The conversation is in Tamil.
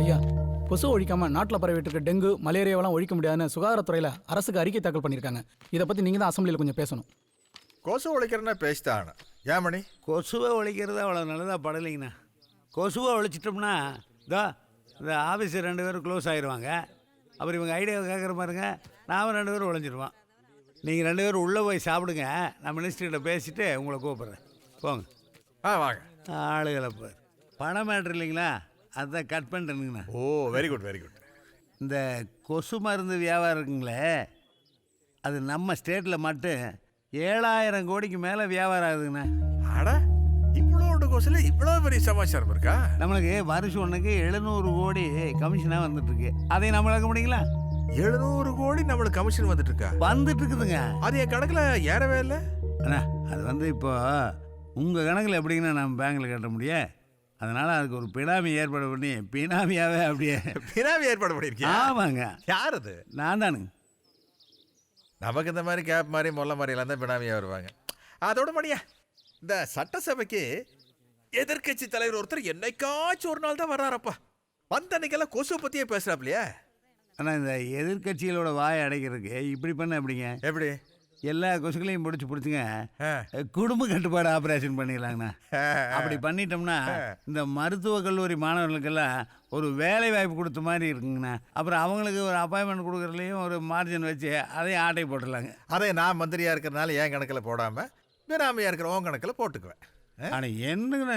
ஐயா, கொசு ஒழிக்காம நாட்டில் பரவிட்டு இருக்க டெங்கு மலேரியாவெல்லாம் ஒழிக்க முடியாதுன்னு சுகாதாரத்துறையில் அரசுக்கு அறிக்கை தாக்கல் பண்ணியிருக்காங்க. இதை பற்றி நீங்கள் தான் அசம்பிளியில் கொஞ்சம் பேசணும். கொசு ஒழிக்கிறன்னா பேசிட்டான் ஏமணி. கொசுவை ஒழிக்கிறது அவ்வளோ நல்லதாக படலைங்கண்ணா. கொசுவை ஒழிச்சிட்டோம்னா இந்த ஆஃபீஸு 2 பேரும் க்ளோஸ் ஆகிடுவாங்க. அப்புறம் இவங்க ஐடியாவை கேட்குற பாருங்க, நாம 2 பேரும் ஒழிஞ்சிடுவான். நீங்கள் 2 பேரும் உள்ளே போய் சாப்பிடுங்க, நான் மினிஸ்டர்கிட்ட பேசிவிட்டு உங்களை கூப்பிட்றேன். போங்க. வாங்க. ஆளுகளை பாரு, பணம் மேட்ரு இல்லைங்களா, அதுதான் கட் பண்ணிட்டேனுங்கண்ணா. ஓ வெரி குட் வெரி குட். இந்த கொசு மருந்து வியாபாரம் இருக்குங்களே, அது நம்ம ஸ்டேட்டில் மட்டும் 7000 கோடிக்கு மேலே வியாபாரம் ஆகுதுங்கண்ணா. அட இவ்வளோ கொசுல இவ்வளோ பெரிய சமாச்சாரம் இருக்கா? நம்மளுக்கு வருஷம் ஒன்றுக்கு 700 கோடி கமிஷனாக வந்துட்டுருக்கு. அதை நம்மளாக்க முடியுங்களா? 700 கோடி நம்மளுக்கு கமிஷன் வந்துட்டு இருக்கா? வந்துட்டு இருக்குதுங்க. அது என் கணக்கில் ஏறவே இல்லை அண்ணா. அது இப்போ உங்கள் கணக்கில் எப்படிங்கண்ணா நம்ம பேங்கில் கட்ட முடியும்? அதனால் அதுக்கு ஒரு பினாமி ஏற்பாடு பண்ணி பினாமியாகவே அப்படியே பினாமி ஏற்பாடு பண்ணியிருக்கேன். ஆமாங்க. யார் அது? நான் தானுங்க. நமக்கு இந்த மாதிரி கேப் மாதிரி மொல்ல மாதிரி எல்லாம் தான் பினாமியாக வருவாங்க. அதோட மணியா, இந்த சட்டசபைக்கு எதிர்கட்சி தலைவர் ஒருத்தர் என்னைக்காச்சும் ஒரு நாள் தான் வர்றாரப்பா. வந்த அன்னைக்கெல்லாம் கொசு பற்றியே பேசுகிறாப்லையே. ஆனால் இந்த எதிர்கட்சிகளோட வாயை அடைக்கிறதுக்கு இப்படி பண்ண எப்படிங்க? எப்படி? எல்லா கொசுக்களையும் பிடிச்சுங்க குடும்ப கட்டுப்பாடு ஆப்ரேஷன் பண்ணிடலாங்கண்ணா. அப்படி பண்ணிட்டோம்னா இந்த மருத்துவக் கல்லூரி மாணவர்களுக்கெல்லாம் ஒரு வேலை வாய்ப்பு கொடுத்த மாதிரி இருக்குங்கண்ணா. அப்புறம் அவங்களுக்கு ஒரு அப்பாயின்மெண்ட் கொடுக்குறதுலையும் ஒரு மார்ஜின் வச்சு அதையும் ஆட்டை போட்டுடலாங்க. அதை நான் மந்திரியாக இருக்கிறனால என் கணக்கில் போடாமல் பினாமியாக இருக்கிற உன் கணக்கில் போட்டுக்குவேன். ஆனால் என்னங்கண்ணா